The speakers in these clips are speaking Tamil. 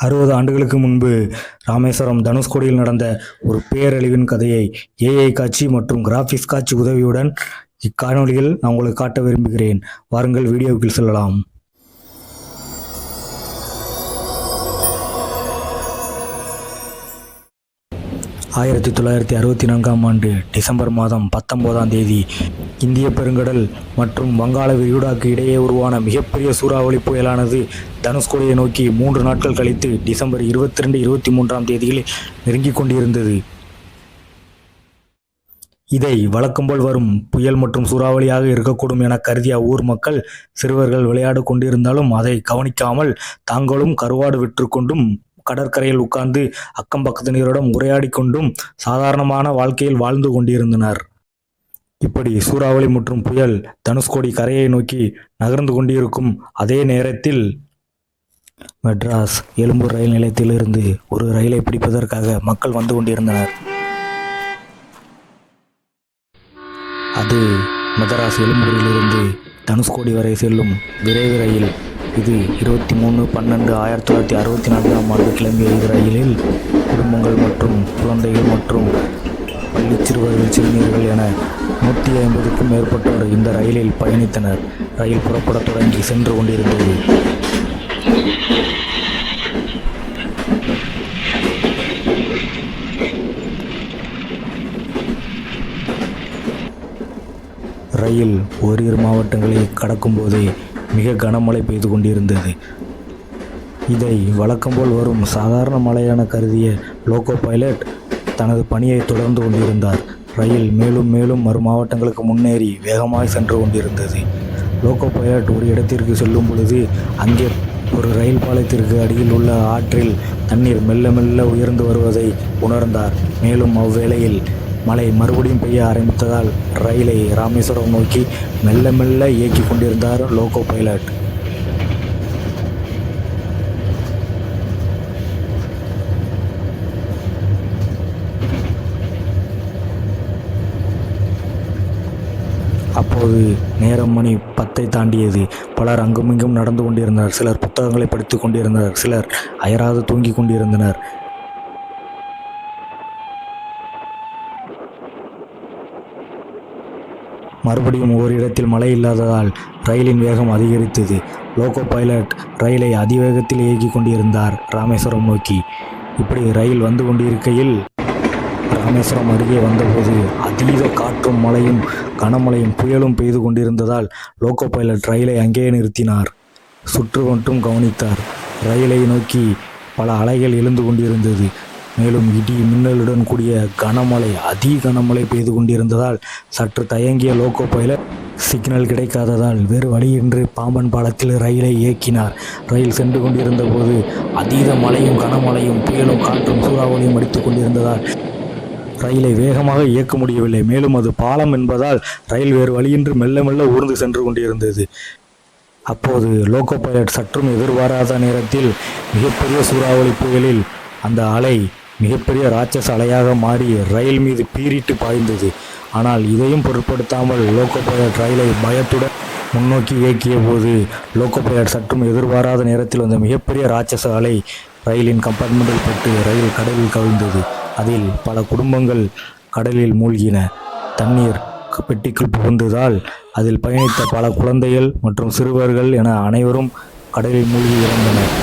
60 ஆண்டுகளுக்கு முன்பு ராமேஸ்வரம் தனுஷ்கோடியில் நடந்த ஒரு பேரழிவின் கதையை ஏஐ காட்சி மற்றும் கிராபிக்ஸ் காட்சி உதவியுடன் இக்காணொலியில் நான் உங்களுக்கு காட்ட விரும்புகிறேன். வாருங்கள் வீடியோவுக்குள் செல்லலாம். 1964ஆம் ஆண்டு டிசம்பர் மாதம் 19ஆம் தேதி இந்திய பெருங்கடல் மற்றும் வங்காள விரிகுடாக்கு இடையே உருவான மிகப்பெரிய சூறாவளி புயலானது தனுஷ்கோடியை நோக்கி 3 நாட்கள் கழித்து டிசம்பர் 22, 23ஆம் தேதிகளில் நெருங்கிக் கொண்டிருந்தது. இதை வழக்கம்போல் வரும் புயல் மற்றும் சூறாவளியாக இருக்கக்கூடும் என கருதிய ஊர் மக்கள் சிறுவர்கள் விளையாடு கொண்டிருந்தாலும் அதை கவனிக்காமல் தாங்களும் கருவாடு விற்று கொண்டும் கடற்கரையில் உட்கார்ந்து அக்கம் பக்கத்தினரிடம் உரையாடி கொண்டும் சாதாரணமான வாழ்க்கையில் வாழ்ந்து கொண்டிருந்தனர். இப்படி சூறாவளி மற்றும் புயல் தனுஷ்கோடி கரையை நோக்கி நகர்ந்து கொண்டிருக்கும் அதே நேரத்தில் மெட்ராஸ் எழும்பூர் ரயில் நிலையத்திலிருந்து ஒரு ரயிலை பிடிப்பதற்காக மக்கள் வந்து கொண்டிருந்தனர். அது மெட்ராஸ் எழும்பூரிலிருந்து தனுஷ்கோடி வரை செல்லும் விரைவு ரயில். இது 23/12/1964ஆம் ஆண்டு கிளம்பிய இந்த ரயிலில் குடும்பங்கள் மற்றும் குழந்தைகள் மற்றும் பள்ளி சிறுவர்கள் சிறுநீர்கள் என 150க்கும் மேற்பட்டோர் இந்த ரயிலில் பயணித்தனர். ரயில் புறப்பட தொடங்கி சென்று கொண்டிருந்தது. ரயில் ஓரிரு மாவட்டங்களை கடக்கும்போதே மிக கனமழை பெய்து கொண்டிருந்தது. இதை வழக்கம்போல் வரும் சாதாரண மழையான கருதிய லோகோ பைலட் தனது பணியை தொடர்ந்து கொண்டிருந்தார். ரயில் மேலும் மேலும் மறு மாவட்டங்களுக்கு முன்னேறி வேகமாய் சென்று கொண்டிருந்தது. லோகோ பைலட் ஒரு இடத்திற்கு செல்லும் பொழுது அங்கே ஒரு ரயில் பாலத்திற்கு அடியில் உள்ள ஆற்றில் தண்ணீர் மெல்ல மெல்ல உயர்ந்து வருவதை உணர்ந்தார். மேலும் அவ்வேளையில் மழை மறுபடியும் பெய்ய ஆரம்பித்ததால் ரயிலை ராமேஸ்வரம் நோக்கி மெல்ல மெல்ல இயக்கி கொண்டிருந்தார் லோகோ பைலட். அப்போது நேரம் மணி 10ஐ தாண்டியது. பலர் அங்குமிங்கும் நடந்து கொண்டிருந்தனர். சிலர் புத்தகங்களை படித்து கொண்டிருந்தனர். சிலர் அயராது தூங்கி கொண்டிருந்தனர். மறுபடியும் ஓரிடத்தில் மழை இல்லாததால் ரயிலின் வேகம் அதிகரித்தது. லோகோ பைலட் ரயிலை அதிவேகத்தில் இயக்கி கொண்டிருந்தார் ராமேஸ்வரம் நோக்கி. இப்படி ரயில் வந்து கொண்டிருக்கையில் ராமேஸ்வரம் அருகே வந்தபோது அதீத காற்றும் மழையும் கனமழையும் புயலும் பெய்து கொண்டிருந்ததால் லோகோ பைலட் ரயிலை அங்கேயே நிறுத்தினார். சுற்று மட்டும் கவனித்தார். ரயிலை நோக்கி பல அலைகள் எழுந்து கொண்டிருந்தது. மேலும் இடி மின்னலுடன் கூடிய கனமழை கனமழை பெய்து கொண்டிருந்ததால் சற்று தயங்கிய லோகோ பைலட் சிக்னல் கிடைக்காததால் வேறு வழியின்றி பாம்பன் பாலத்தில் ரயிலை இயக்கினார். ரயில் சென்று கொண்டிருந்த போது அதீத மழையும் கனமழையும் புயலும் காற்றும் சூறாவளியும் அடித்து கொண்டிருந்ததால் ரயிலை வேகமாக இயக்க முடியவில்லை. மேலும் அது பாலம் என்பதால் ரயில் வேறு வழியின்றி மெல்ல மெல்ல ஊர்ந்து சென்று கொண்டிருந்தது. அப்போது லோகோ பைலட் சற்றும் எதிர்பாராத நேரத்தில் மிகப்பெரிய சூறாவளி புயலில் அந்த அலை மிகப்பெரிய ராட்சச அலையாக மாறி ரயில் மீது பீறிட்டு பாய்ந்தது. ஆனால் இதையும் பொருட்படுத்தாமல் லோகோ பைலட் ரயிலை பயத்துடன் முன்னோக்கி இயக்கிய போது லோகோ பைலட் சற்றும் எதிர்பாராத நேரத்தில் அந்த மிகப்பெரிய ராட்சச அலை ரயிலின் கம்பார்ட்மெண்டில் பட்டு ரயில் கடலில் கவிழ்ந்தது. அதில் பல குடும்பங்கள் கடலில் மூழ்கின. தண்ணீர் பெட்டிக்குள் புகுந்ததால் அதில் பயணித்த பல குழந்தைகள் மற்றும் சிறுவர்கள் என அனைவரும் கடலில் மூழ்கி இறந்தனர்.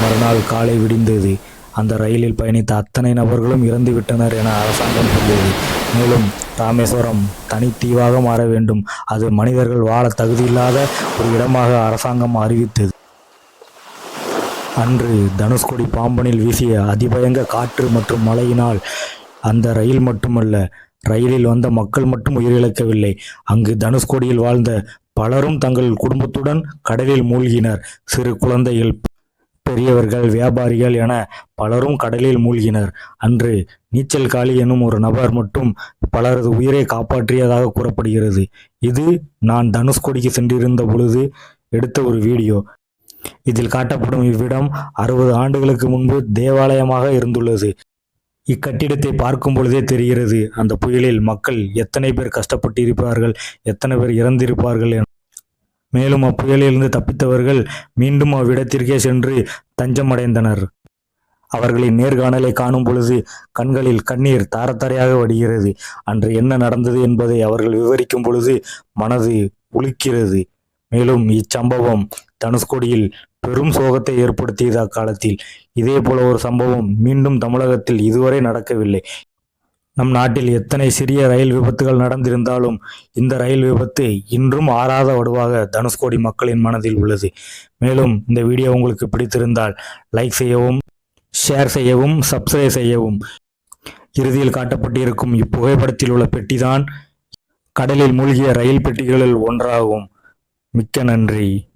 மறுநாள் காலை விடிந்தது. அந்த ரயிலில் பயணித்த அத்தனை நபர்களும் இறந்துவிட்டனர் என அரசாங்கம் கூறியது. மேலும் ராமேஸ்வரம் தனித்தீவாக மாற வேண்டும், அது மனிதர்கள் வாழ தகுதியில்லாத ஒரு இடமாக அரசாங்கம் அறிவித்தது. அன்று தனுஷ்கோடி பாம்பனில் வீசிய அதிபயங்க காற்று மற்றும் மழையினால் அந்த ரயில் மட்டுமல்ல, ரயிலில் வந்த மக்கள் மட்டும் உயிரிழக்கவில்லை. அங்கு தனுஷ்கோடியில் வாழ்ந்த பலரும் தங்கள் குடும்பத்துடன் கடலில் மூழ்கினர். சிறு குழந்தைகள், பெரியவர்கள், வியாபாரிகள் என பலரும் கடலில் மூழ்கினர். அன்று நீச்சல் காளி எனும் ஒரு நபர் மட்டும் பலரது உயிரை காப்பாற்றியதாக கூறப்படுகிறது. இது நான் தனுஷ்கோடிக்கு சென்றிருந்த பொழுது எடுத்த ஒரு வீடியோ. இதில் காட்டப்படும் இவ்விடம் 60 ஆண்டுகளுக்கு முன்பு தேவாலயமாக இருந்துள்ளது. இக்கட்டிடத்தை பார்க்கும் பொழுதே தெரிகிறது அந்த புயலில் மக்கள் எத்தனை பேர் கஷ்டப்பட்டிருப்பார்கள், எத்தனை பேர் இறந்திருப்பார்கள். மேலும் அப்புயலிலிருந்து தப்பித்தவர்கள் மீண்டும் அவ்விடத்திற்கே சென்று தஞ்சமடைந்தனர். அவர்களின் நேர்காணலை காணும் பொழுது கண்களில் கண்ணீர் தாரத்தாரையாக வடிகிறது. அன்று என்ன நடந்தது என்பதை அவர்கள் விவரிக்கும் பொழுது மனது உலுக்கிறது. மேலும் இச்சம்பவம் தனுஷ்கோடியில் பெரும் சோகத்தை ஏற்படுத்தியது அக்காலத்தில். இதே போல ஒரு சம்பவம் மீண்டும் தமிழகத்தில் இதுவரை நடக்கவில்லை. நம் நாட்டில் எத்தனை சிறிய ரயில் விபத்துகள் நடந்திருந்தாலும் இந்த ரயில் விபத்து இன்றும் ஆறாத வடுவாக தனுஷ்கோடி மக்களின் மனதில் உள்ளது. மேலும் இந்த வீடியோ உங்களுக்கு பிடித்திருந்தால் லைக் செய்யவும், ஷேர் செய்யவும், சப்ஸ்கிரைப் செய்யவும். இறுதியில் காட்டப்பட்டிருக்கும் இப்புகைப்படத்தில் உள்ள பெட்டிதான் கடலில் மூழ்கிய ரயில் பெட்டிகளில் ஒன்றாகும். மிக்க நன்றி.